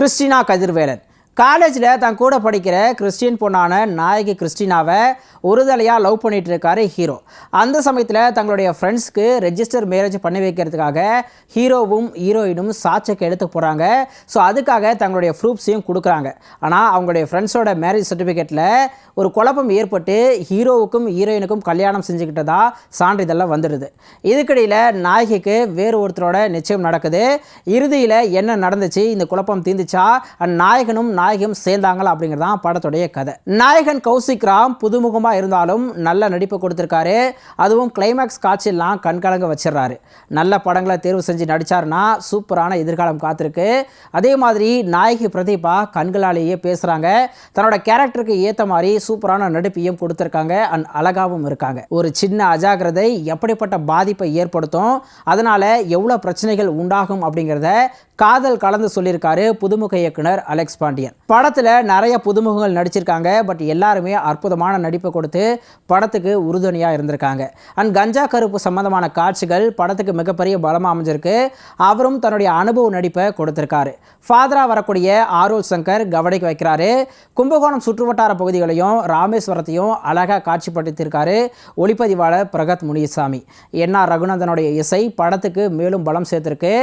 Christina Kathirvelan காலேஜில் தான் கூட படிக்கிற கிறிஸ்டின் பொண்ணான நாயகி கிறிஸ்டினாவை ஒருதலையாக லவ் பண்ணிகிட்டு இருக்காரு ஹீரோ. அந்த சமயத்தில் தங்களுடைய ஃப்ரெண்ட்ஸ்க்கு ரெஜிஸ்டர் மேரேஜ் பண்ணி வைக்கிறதுக்காக ஹீரோவும் ஹீரோயினும் சாட்சிக்கு எடுத்து போகிறாங்க. ஸோ அதுக்காக தங்களுடைய ப்ரூஃப்ஸையும் கொடுக்குறாங்க. ஆனால் அவங்களுடைய ஃப்ரெண்ட்ஸோட மேரேஜ் சர்டிஃபிகேட்டில் ஒரு குழப்பம் ஏற்பட்டு ஹீரோவுக்கும் ஹீரோயினுக்கும் கல்யாணம் செஞ்சுக்கிட்டதா சான்றிதழெலாம் வந்துடுது. இதுக்கிடையில் நாயகிக்கு வேறு ஒருத்தரோட நிச்சயம் நடக்குது. இறுதியில் என்ன நடந்துச்சு, இந்த குழப்பம் தீர்ந்துச்சா, நாயகனும் நாயகியும் சேர்ந்தாங்களா அப்படிங்கிறதான் படத்துடைய கதை. நாயகன் கௌசிக் ராம் புதுமுகமாக இருந்தாலும் நல்ல நடிப்பு கொடுத்துருக்காரு. அதுவும் கிளைமேக்ஸ் காட்சியெல்லாம் கண்கலங்க வச்சிடறாரு. நல்ல படங்களை தேர்வு செஞ்சு நடித்தாருன்னா சூப்பரான எதிர்காலம் காத்திருக்கு. அதே மாதிரி நாயகி பிரதீபா கண்களாலேயே பேசுகிறாங்க. தன்னோட கேரக்டருக்கு ஏற்ற மாதிரி சூப்பரான நடிப்பையும் கொடுத்துருக்காங்க. அழகாகவும் இருக்காங்க. ஒரு சின்ன அஜாக்கிரதை எப்படிப்பட்ட பாதிப்பை ஏற்படுத்தும், அதனால எவ்வளோ பிரச்சனைகள் உண்டாகும் அப்படிங்கிறத காதல் கலந்து சொல்லியிருக்காரு புதுமுக இயக்குனர் அலெக்ஸ் பாண்டியன். படத்தில் நிறைய புதுமுகங்கள் நடிச்சிருக்காங்க. பட் எல்லாருமே அற்புதமான நடிப்பை கொடுத்து படத்துக்கு உறுதுணையாக இருந்திருக்காங்க. கஞ்சா கருப்பு சம்பந்தமான காட்சிகள் படத்துக்கு மிகப்பெரிய பலமாக அமைஞ்சிருக்கு. அவரும் தன்னுடைய அனுபவ நடிப்பை கொடுத்திருக்காரு. ஃபாதரா வரக்கூடிய ஆரோல் சங்கர் கவனிக்க வைக்கிறாரு. கும்பகோணம் சுற்றுவட்டார பகுதிகளையும் ராமேஸ்வரத்தையும் அழகாக காட்சிப்படுத்தியிருக்காரு ஒளிப்பதிவாளர் பிரகத் முனியசாமி. என்ஆர் ரகுநந்தனுடைய இசை படத்துக்கு மேலும் பலம் சேர்த்திருக்கு.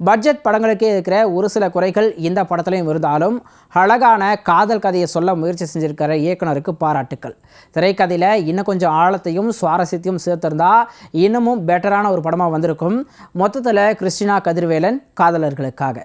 பட்ஜெட் படங்களுக்கு இருக்கிற ஒரு சில குறைகள் இந்த படத்திலையும் இருந்தாலும் அழகான காதல் கதையை சொல்ல முயற்சி செஞ்சிருக்கிற இயக்குனருக்கு பாராட்டுக்கள். திரைக்கதையில் இன்னும் கொஞ்சம் ஆழத்தையும் சுவாரஸ்யத்தையும் சேர்த்திருந்தா இன்னமும் பெட்டரான ஒரு படமாக வந்திருக்கும். மொத்தத்தில் கிறிஸ்டினா கதிர்வேலன் காதலர்களுக்காக.